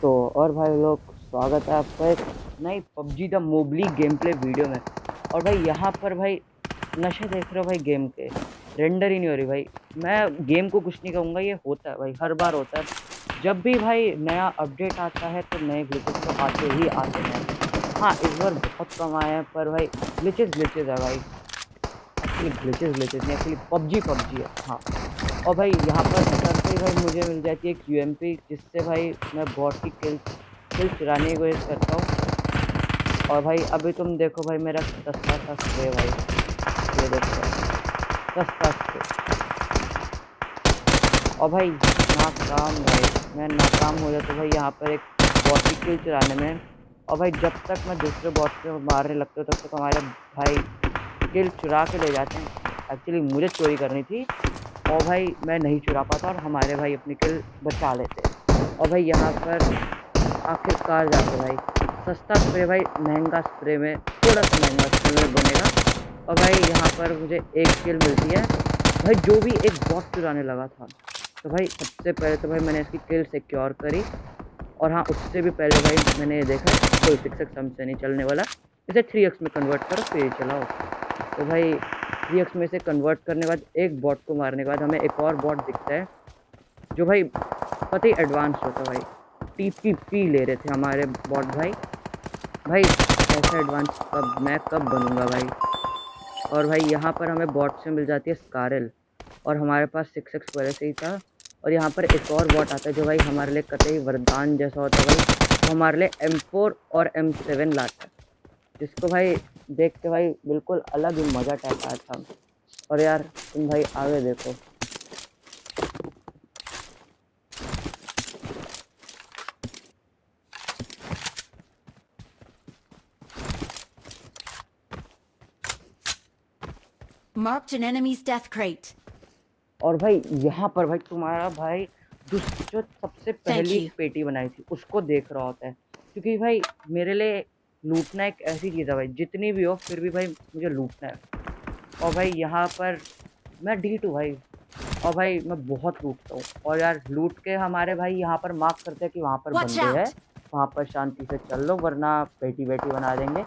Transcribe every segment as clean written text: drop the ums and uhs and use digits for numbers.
तो और भाई लोग स्वागत है आपका एक नई PUBG the mobile game play video में। और भाई यहाँ पर भाई नशे देख रहे हो भाई, गेम के रेंडर ही नहीं हो रही भाई। मैं गेम को कुछ नहीं कहूँगा, ये होता है भाई, हर बार होता है। जब भी भाई नया अपडेट आता है तो नए ग्लिचेस तो आते ही आते हैं। हाँ, इस बार बहुत कम आए हैं, पर भाई ग्लिचेस ग्लिचेस है भाई। एक्चुअली ग्लिचेस नहीं, एक्चुअली पबजी पबजी है। हाँ, और भाई यहाँ पर करते ही भाई मुझे मिल जाती है एक यूएमपी, जिससे भाई मैं बॉट की किल चुराने की कोशिश करता हूँ। और भाई अभी तुम देखो भाई मेरा सस्ता सा स्प्रे भाई, ये देखो भाई, सस्ता स्प्रे। और भाई नाकाम भाई, मैं नाकाम हो जाता भाई यहाँ पर एक बॉट की किल चुराने में। और भाई जब तक मैं दूसरे बॉट को मारने लगता हूँ तब तक हमारे भाई किल चुरा के ले जाते हैं। एक्चुअली मुझे चोरी करनी थी और भाई मैं नहीं चुरा पाता, और हमारे भाई अपनी किल बचा लेते। और भाई यहाँ पर आखिरकार जाके भाई सस्ता स्प्रे भाई महंगा स्प्रे में, थोड़ा सा महंगा स्प्रे में बनेगा। और भाई यहाँ पर मुझे एक किल मिलती है भाई, जो भी एक बॉट चुराने लगा था। तो भाई सबसे पहले तो भाई मैंने इसकी किल सिक्योर करी। और हाँ, उससे भी पहले भाई मैंने ये देखा कोई 6x हमसे नहीं चलने वाला, इसे 3x में कन्वर्ट करो फिर ही चलाओ। तो भाई 3x में से कन्वर्ट करने के बाद एक बॉट को मारने के बाद हमें एक और बॉट दिखता है, जो भाई पता ही एडवांस होता है भाई। टीपीपी ले रहे थे हमारे बॉट भाई। भाई ऐसा एडवांस कब बनूंगा भाई। और भाई यहाँ पर हमें बॉट से मिल जाती है स्कारल, और हमारे पास 6x पहले से ही था। और यहाँ पर एक और बॉट आता है जो भाई हमारे लिए कतई वरदान जैसा होता है भाई। वो हमारे लिए M4 और M7 लाता है, जिसको भाई देख के भाई बिल्कुल अलग ही मजा टाइप आया था। और यार तुम भाई आगे देखो। Marked an enemy's death crate. और भाई यहाँ पर भाई तुम्हारा भाई जो सबसे पहली you. पेटी बनाई थी उसको देख रहा होता है, क्योंकि भाई मेरे लिए लूटना एक ऐसी चीज़ है भाई, जितनी भी हो फिर भी भाई मुझे लूटना है। और भाई यहाँ पर मैं D2 भाई, और भाई मैं बहुत लूटता हूँ। और यार लूट के हमारे भाई यहाँ पर मार्क करते हैं कि वहाँ पर Watch बंदे हैं, out! वहाँ पर शांति से चल लो वरना पेटी बेटी बना देंगे।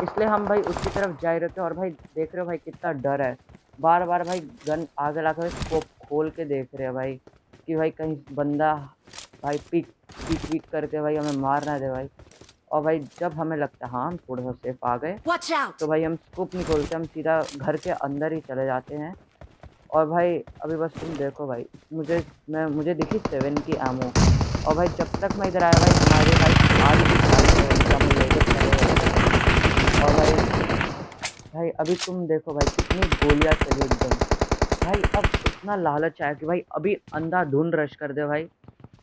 इसलिए हम भाई उसकी तरफ जा रहे थे। और भाई देख रहे हो भाई कितना डर है, बार बार भाई गन आगे लाकर स्कोप खोल के देख रहे हैं भाई कि भाई कहीं बंदा भाई पीक पीक पीक करके भाई हमें मार ना दे भाई। और भाई जब हमें लगता है हाँ हम थोड़ा सा सेफ आ गए, Watch out! तो भाई हम स्कोप नहीं खोलते, हम सीधा घर के अंदर ही चले जाते हैं। और भाई अभी बस तुम देखो भाई, मुझे दिखी 7 की एमो। और भाई जब तक मैं इधर आया भाई हमारे भाई आज भी सारी 7 का मैं लेके चले गए। और भाई अभी तुम देखो भाई कितनी गोलियां चली एकदम। भाई अब इतना लालच आया कि भाई अभी अंधाधुंध रश कर दे भाई,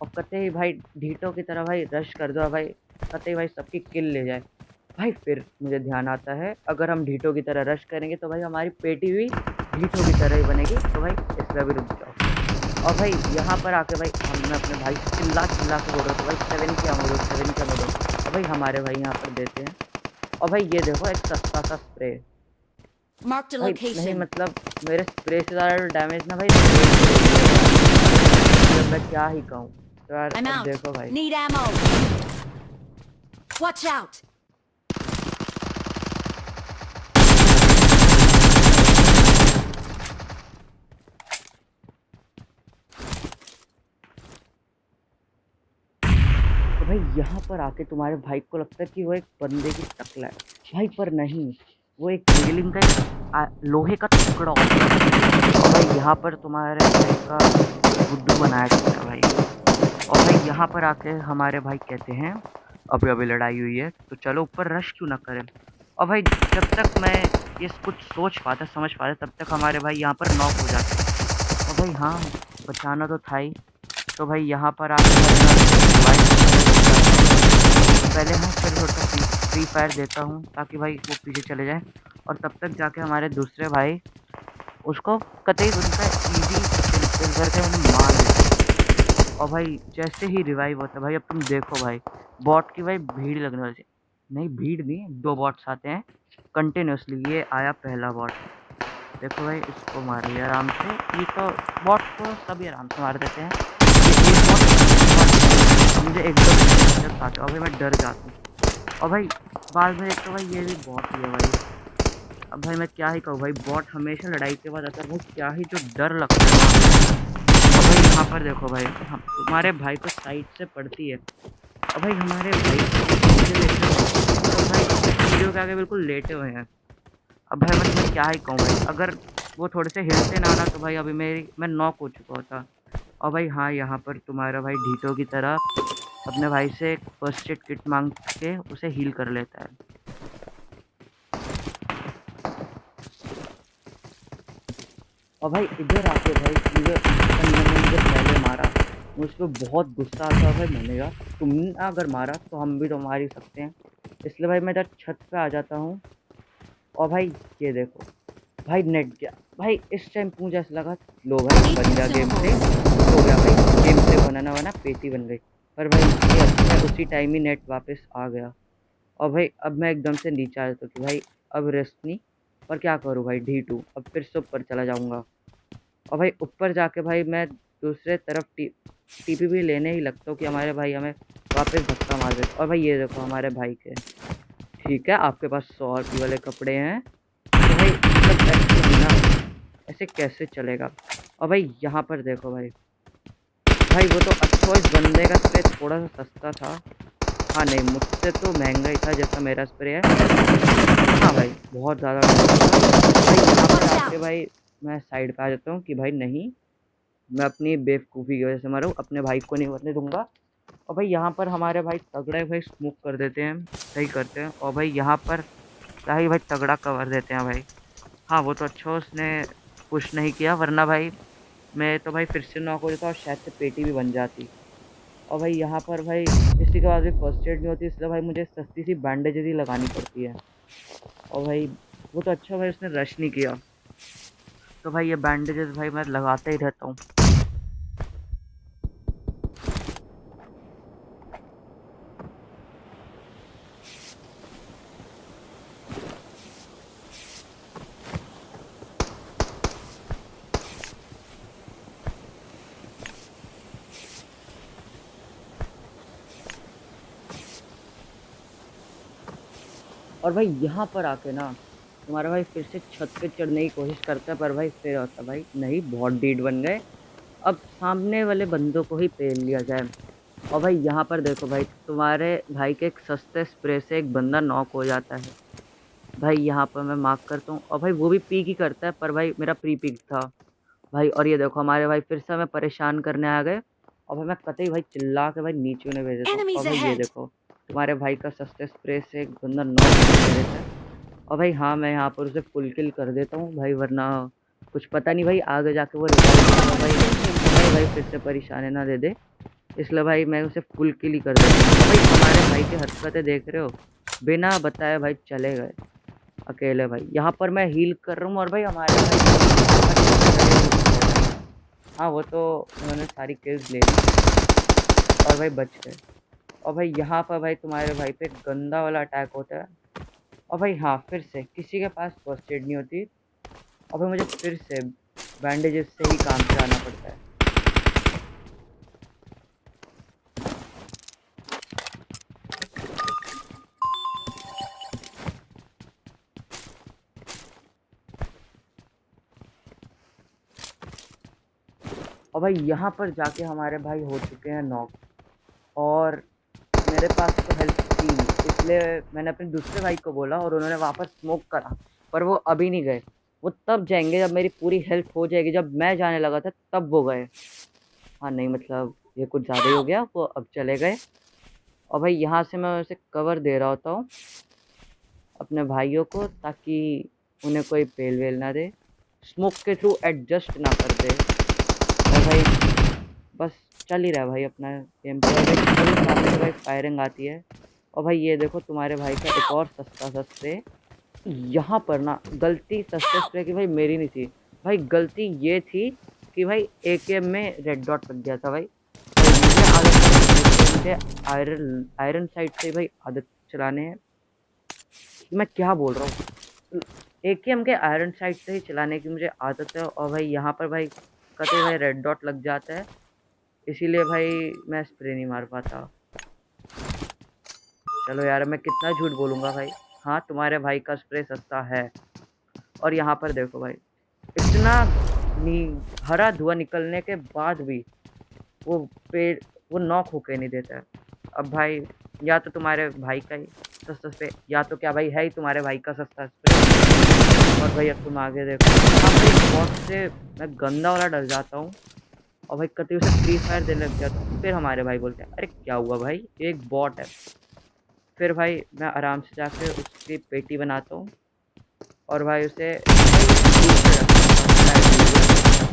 और कते ही भाई ढीटों की तरह भाई रश कर दो भाई, कते ही भाई सबकी किल ले जाए। भाई फिर मुझे ध्यान आता है अगर हम ढीटों की तरह रश करेंगे तो भाई हमारी पेटी भी ढीटों की तरह ही बनेगी। तो भाई इसलिए भी रुक जाओ। और भाई यहाँ पर आके भाई हमने अपने भाई चिल्ला चिल्ला के बोल रहे थे भाई 7 की अमरो 7 का मरो। और भाई हमारे भाई यहाँ पर देते हैं। और भाई ये देखो एक सस्ता सा स्प्रे। Marked a भाई नहीं, location. मतलब मेरे स्प्रे से ज़्यादा डैमेज ना भाई स्प्रे से हो रही है। मतलब मैं क्या ही कहूँ। तो यार I'm अब out. देखो भाई, Need ammo. Watch out! तो भाई यहाँ पर आके तुम्हारे भाई को लगता है कि वो एक बंदे की टकला है भाई, पर नहीं, वो एक रेलिंग का लोहे का टुकड़ा होता है। और भाई यहाँ पर तुम्हारे भाई का गुड्डू बनाया जाता है भाई। और भाई यहाँ पर आके हमारे भाई कहते हैं अभी अभी लड़ाई हुई है तो चलो ऊपर रश क्यों ना करें। और भाई जब तक मैं ये कुछ सोच पाता समझ पाता तब तक हमारे भाई यहाँ पर नॉक हो जाते। और भाई हाँ, बचाना तो था ही। तो भाई यहाँ पर आके पहले मैं फिर थोड़ा फ्री फायर देता हूँ ताकि भाई वो पीछे चले जाए, और तब तक जाके हमारे दूसरे भाई उसको कतई उनका ईजी किल करके उन्हें मार देते। और भाई जैसे ही रिवाइव होता है भाई, अब तुम देखो भाई बॉट की भाई भीड़ लगने वाली। नहीं भीड़ नहीं, 2 बॉट्स आते हैं कंटिन्यूसली। ये आया पहला बॉट, देखो भाई इसको मार लिया आराम से। ये तो बॉट को सभी आराम से मार देते हैं। ये एक बॉट मुझे एकदम आते हैं और भाई मैं डर जाता हूँ। और भाई बाद में एक तो भाई ये भी बॉट ही है भाई। अब भाई मैं क्या ही कहूँ भाई, बॉट हमेशा लड़ाई के बाद आता है भाई, क्या ही जो डर लगता है ना। और भाई यहाँ पर देखो भाई, हम तुम्हारे भाई को साइड से पड़ती है और भाई हमारे भाई को पीछे लेटे हुए हैं और भाई वीडियो के आगे बिल्कुल लेटे हुए हैं। अब भाई मैं क्या ही कहूँ भाई, अगर वो थोड़े से हिलते ना तो भाई अभी मैं नॉक हो चुका होता। और भाई हाँ, यहाँ पर तुम्हारा भाई ढीठो की तरह अपने भाई से एक फर्स्ट एड किट मांग के उसे हील कर लेता है। और भाई इधर आके भाई मुझे उस बंदे ने मुझे पहले मारा, मुझ पे बहुत गुस्सा आता है भाई। मैंने कहा तुमने अगर मारा तो हम भी तो मार ही सकते हैं, इसलिए भाई मैं इधर छत पे आ जाता हूँ। और भाई ये देखो भाई, नेट गया भाई। इस टाइम पे मुझे ऐसा लगा लो I भाई need बन गया गेम प्ले, consumables. हो गया भाई गेम प्ले, बनाना वरना पेटी बन गई। पर भाई ये अच्छा है, उसी टाइम ही नेट वापस आ गया। और भाई अब मैं एकदम से नीचे आ जाता हूँ कि भाई अब रेस्ट नहीं, पर क्या करूँ भाई, ढीठू अब फिर से ऊपर चला जाऊँगा। और भाई ऊपर जाके भाई मैं दूसरे तरफ टीपी भी लेने ही लगता हूँ कि हमारे भाई हमें वापस धक्का मार देते। और भाई ये देखो हमारे भाई के, ठीक है आपके पास 100 रुपये वाले कपड़े हैं तो भाई मतलब ऐसे भी ना, ऐसे कैसे चलेगा। और भाई यहाँ पर देखो भाई, भाई वो तो अच्छा इस बंदे का स्प्रे थोड़ा सा सस्ता था। हाँ नहीं, मुझसे तो महंगा ही था जैसा मेरा स्प्रे है। हाँ भाई बहुत ज़्यादा महंगा था। भाई यहाँ पर Watch आके out. भाई मैं साइड पे आ जाता हूँ कि भाई नहीं, मैं अपनी बेवकूफ़ी की वजह से मरूँ, अपने भाई को नहीं मरने दूंगा। और भाई यहाँ पर हमारे भाई तगड़े भाई स्मोक कर देते हैं, सही करते हैं। और भाई यहाँ पर सही भाई तगड़ा कवर देते हैं भाई। हाँ वो तो अच्छा उसने पुश नहीं किया, वरना भाई मैं तो भाई फिर से नॉक हो जाता और शायद से पेटी भी बन जाती। और भाई यहाँ पर भाई किसी के पास भी फर्स्ट एड नहीं होती, इसलिए भाई मुझे सस्ती सी बैंडेजेस ही लगानी पड़ती है। और भाई वो तो अच्छा भाई उसने रश नहीं किया, तो भाई ये बैंडेजेस भाई मैं लगाता ही रहता हूँ। और भाई यहाँ पर आके ना तुम्हारा भाई फिर से छत पे चढ़ने की कोशिश करता है, पर भाई फिर होता भाई नहीं, बहुत डीड बन गए, अब सामने वाले बंदों को ही पेल लिया जाए। और भाई यहाँ पर देखो भाई, तुम्हारे भाई के एक सस्ते स्प्रे से एक बंदा नॉक हो जाता है। भाई यहाँ पर मैं मार्क करता हूँ और भाई वो भी पीक ही करता है, पर भाई मेरा प्री पिक था भाई। और ये देखो हमारे भाई फिर से हमें परेशान करने आ गए। और भाई मैं कतई भाई चिल्ला के भाई नीचे उन्हें भेज देता हूँ। और Enemies भाई ये ahead. देखो तुम्हारे भाई का सस्ते स्प्रे से एक बंदा नॉक कर देता है। और भाई हाँ, मैं यहाँ पर उसे फुल किल कर देता हूँ भाई, वरना कुछ पता नहीं भाई आगे जाके वो रिवाइव होगा Someone भाई, is injured. हमें भाई फिर से परेशानी ना दे दे, इसलिए भाई मैं उसे फुल किल ही कर देता हूँ। भाई हमारे भाई की हरकतें देख रहे हो, बिना बताए भाई चले गए अकेले भाई। यहाँ पर मैं हील कर रहा हूँ और भाई हमारे भाई यहाँ पर लड़े हुए थे भाई। हाँ वो तो उन्होंने सारी किल्स ले ली और भाई बच गए। और भाई यहाँ पर भाई तुम्हारे भाई पे गंदा वाला अटैक होता है। और भाई हाँ, फिर से किसी के पास फर्स्ट एड नहीं होती और भाई मुझे फिर से बैंडेजेस से ही काम चलाना पड़ता है। और भाई यहाँ पर जाके हमारे भाई हो चुके हैं नॉक, और मेरे पास तो हेल्थ थी नहीं, इसलिए मैंने अपने दूसरे भाई को बोला और उन्होंने वहाँ पर स्मोक करा, पर वो अभी नहीं गए। वो तब जाएंगे जब मेरी पूरी हेल्थ हो जाएगी, जब मैं जाने लगा था तब वो गए। हाँ नहीं मतलब ये कुछ ज़्यादा ही हो Help! गया, वो अब चले गए। और भाई यहाँ से मैं उसे कवर दे रहा होता हूँ अपने भाइयों को, ताकि उन्हें कोई पेल वेल ना दे, स्मोक के थ्रू एडजस्ट ना कर दे। और भाई बस चल ही रहा है भाई अपना गेम पे। और भाई अभी सामने से भाई फायरिंग आती है। और भाई ये देखो तुम्हारे भाई का एक और सस्ता सा स्प्रे। यहाँ पर ना गलती सस्ते Help! स्प्रे की भाई मेरी नहीं थी, भाई गलती ये थी कि भाई एकेएम में रेड डॉट लग गया था भाई। भाई मुझे आदत है एकेएम के आयरन आयरन साइड से भाई आदत चलाने हैं, मैं क्या बोल रहा हूँ, एकेएम के आयरन साइड से ही चलाने की मुझे आदत है। और भाई यहाँ पर भाई कतई भाई रेड डॉट लग जाता है, इसीलिए भाई मैं स्प्रे नहीं मार पाता। चलो यार, मैं कितना झूठ बोलूँगा भाई। हाँ, तुम्हारे भाई का स्प्रे सस्ता है। और यहाँ पर देखो भाई, इतना नी हरा धुआँ निकलने के बाद भी वो पेड़ वो नॉक होके नहीं देता है। अब भाई, या तो तुम्हारे भाई का ही सस्ता स्प्रे, या तो क्या भाई है ही तुम्हारे भाई का सस्ता स्प्रे। और भाई अब तुम आगे देखो, यहाँ पे एक बॉट से मैं गंदा वाला डर जाता हूँ। और भाई कतई उसे फ्री फायर देने लग जाता हूँ। फिर हमारे भाई बोलते हैं, अरे क्या हुआ भाई, ये एक बॉट है। फिर भाई मैं आराम से जाके उसकी पेटी बनाता हूँ और भाई उसे भाई दूर से रखता हूँ, फ्लैट दूर रखता हूँ।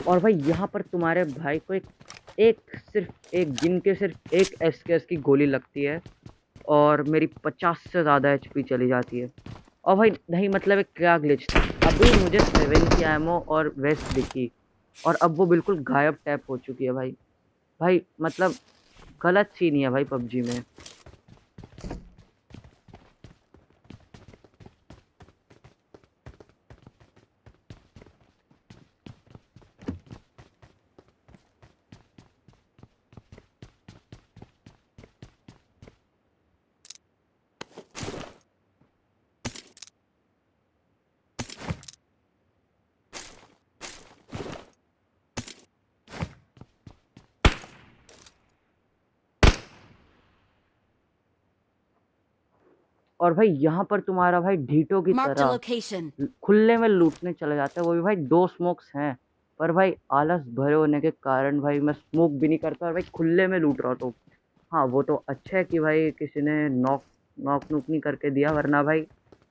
और भाई यहाँ पर तुम्हारे भाई को सिर्फ एक गिन के सिर्फ एक एसकेएस की गोली लगती है और मेरी 50 से ज़्यादा एचपी चली जाती है। और भाई नहीं, मतलब एक क्या ग्लिच था, अभी मुझे 7 की एमओ और वेस्ट दिखी और अब वो बिल्कुल गायब टैप हो चुकी है भाई। भाई मतलब गलत सीन ही है भाई पबजी में। और भाई यहाँ पर तुम्हारा भाई ढीठों की Marked a तरह location. खुले में लूटने चले जाते हैं। वो भी भाई 2 स्मोक्स हैं, पर भाई आलस भरे होने के कारण भाई मैं स्मोक भी नहीं करता और भाई खुले में लूट रहा हूँ। हाँ, वो तो अच्छा है कि भाई किसी ने नॉक नॉक नूक नहीं करके दिया, वरना भाई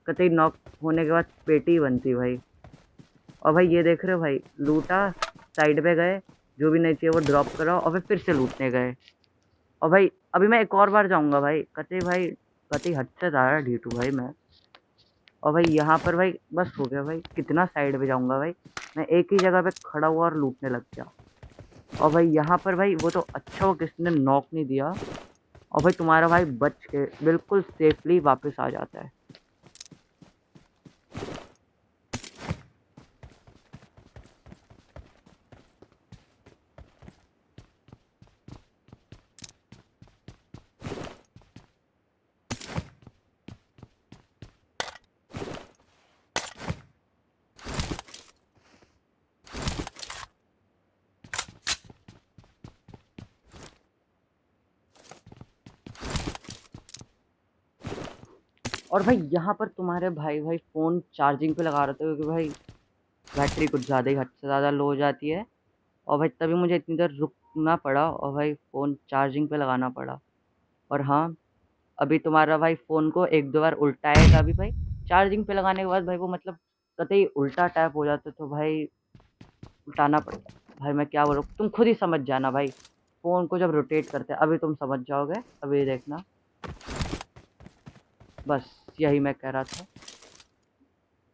कतई नॉक होने के बाद पेटी बनती भाई। और भाई ये देख रहे हो भाई, लूटा, साइड पे गए, जो भी नहीं चाहिए वो ड्रॉप करा और फिर से लूटने गए। और भाई अभी मैं एक और बार जाऊंगा भाई, कतई हद से ज़्यादा ढीठ हूँ भाई मैं। और भाई यहाँ पर भाई बस हो गया भाई, कितना साइड पे जाऊंगा भाई, मैं एक ही जगह पे खड़ा हुआ और लूटने लग गया। और भाई यहाँ पर भाई वो तो अच्छा हो किसी ने नॉक नहीं दिया और भाई तुम्हारा भाई बच के बिल्कुल सेफली वापस आ जाता है। और भाई यहाँ पर तुम्हारे भाई भाई फ़ोन चार्जिंग पे लगा रहे थे क्योंकि भाई बैटरी कुछ ज़्यादा ही हद से ज़्यादा लो हो जाती है। और भाई तभी मुझे इतनी देर रुकना पड़ा और भाई फ़ोन चार्जिंग पे लगाना पड़ा। और हाँ, अभी तुम्हारा भाई फ़ोन को 1-2 बार उल्टाएगा भी भाई, चार्जिंग पे लगाने के बाद भाई वो मतलब कतई उल्टा टैप हो जाता तो भाई उठाना पड़ता। भाई मैं क्या बोलूँ, तुम खुद ही समझ जाना भाई, फ़ोन को जब रोटेट करते हैं अभी तुम समझ जाओगे, अभी देखना। बस यही मैं कह रहा था।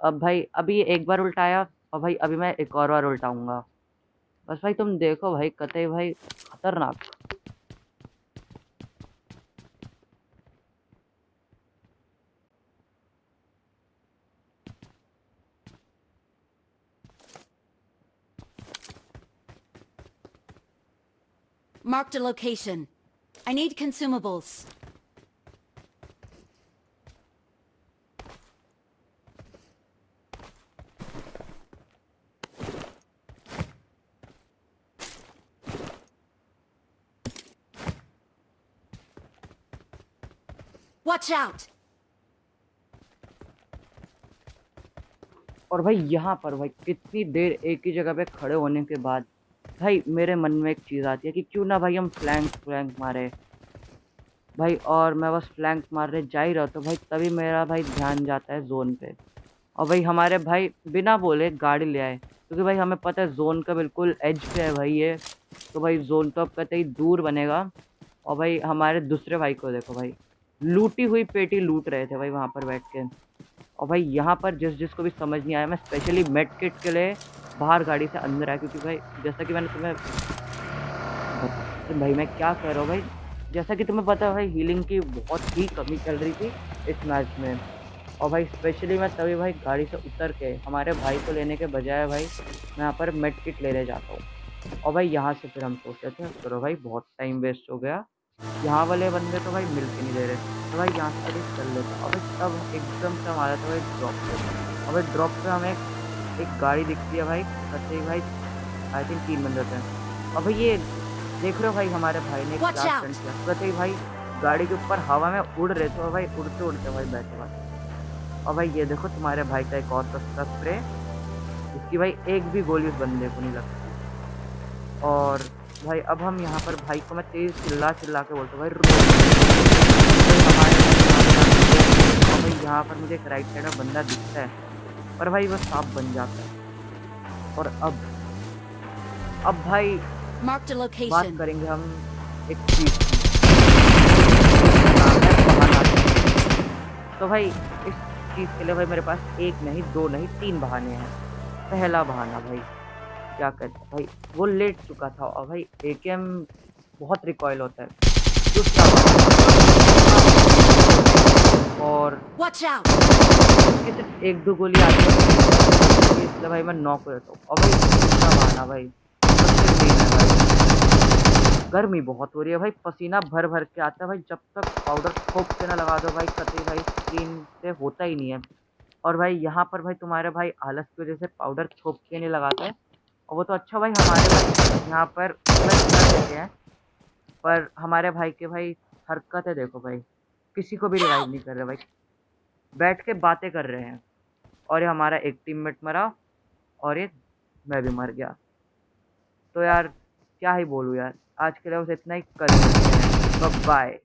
अब भाई अभी एक बार उल्टाया और भाई अभी मैं एक और बार उल्टाऊँगा। बस भाई तुम देखो भाई, कतई भाई खतरनाक। Marked a location. I need consumables. Watch out! और भाई यहाँ पर भाई कितनी देर एक ही जगह पे खड़े होने के बाद भाई मेरे मन में एक चीज़ आती है कि क्यों ना भाई हम फ्लैंक मारे भाई। और मैं बस फ्लैंक मारने जा ही रहा तो भाई तभी मेरा भाई ध्यान जाता है जोन पे। और भाई हमारे भाई बिना बोले गाड़ी ले आए क्योंकि भाई हमें पता है जोन का बिल्कुल एज पे है भाई ये। तो भाई जोन तो अब कतई दूर बनेगा। और भाई हमारे दूसरे भाई को देखो भाई, लूटी हुई पेटी लूट रहे थे भाई वहाँ पर बैठ के। और भाई यहाँ पर जिसको भी समझ नहीं आया, मैं स्पेशली मेड किट के लिए बाहर गाड़ी से अंदर आया, क्योंकि भाई जैसा कि मैंने तुम्हें भाई मैं क्या कह रहा हूँ भाई, जैसा कि तुम्हें पता है भाई हीलिंग की बहुत ही कमी चल रही थी इस मैच में। और भाई स्पेशली मैं तभी भाई गाड़ी से उतर के हमारे भाई को लेने के बजाय भाई मैं यहाँ पर मेड किट लेने जाता हूँ। और भाई यहाँ से फिर हम सोचते थे चलो भाई बहुत टाइम वेस्ट हो गया, यहाँ वाले बंदे तो भाई मिल के नहीं दे रहे, तो भाई यहाँ से आगे चल लेते। और भाई तब एकदम से हमारा था भाई ड्रॉप पे। और भाई ड्रॉप पे हमें एक गाड़ी दिखती है भाई, कहते ही भाई आई थिंक 3 बंदे थे। और भाई ये देख रहे हो भाई हमारे भाई ने Watch क्या out! स्टंट किया, कहते ही भाई गाड़ी के ऊपर हवा में उड़ रहे थे और भाई उड़ते उड़ते भाई बैठे भाई। और भाई ये देखो तुम्हारे भाई का एक और सस्ता स्प्रे, जिसकी भाई एक भी गोली उस बंदे को नहीं लगती। और भाई अब हम यहाँ पर भाई को मैं तेज चिल्ला चिल्ला के बोलता हूँ भाई रुको। भाई हमारे और भाई यहाँ पर मुझे एक राइट साइड में बंदा दिखता है, पर भाई वो सांप बन जाता है। और अब भाई Marked a बात location. करेंगे हम एक चीज की, जिसका नाम है बहाना। तो भाई इस चीज के लिए भाई मेरे पास एक नहीं, दो नहीं, 3 बहाने हैं। पहला बहाना भाई क्या कहते हैं भाई, वो लेट चुका था और भाई एकेएम बहुत रिकॉइल होता है। दूसरा और Watch out! उसकी सिर्फ 1-2 गोली आती है, इसलिए भाई मैं नॉक हो जाता हूँ। और भाई तीसरा बहाना भाई सबसे मेन है भाई, गर्मी बहुत हो रही है भाई, पसीना भर भर के आता है भाई, जब तक पाउडर ठोक के ना लगा दो भाई कतई भाई स्किन से होता ही नहीं है। और भाई यहाँ पर भाई तुम्हारे भाई आलस की वजह से पाउडर ठोक के नहीं लगाता है। और वो तो अच्छा भाई हमारे भाई यहाँ पर प्लस कर देते हैं, पर हमारे भाई के भाई हरकतें देखो भाई, किसी को भी रिवाइव Help! नहीं कर रहे भाई, बैठ के बातें कर रहे हैं। और ये हमारा एक टीममेट मरा और एक मैं भी मर गया। तो यार क्या ही बोलूँ यार, आज के लिए बस इतना ही, कल मिलते हैं, बाय।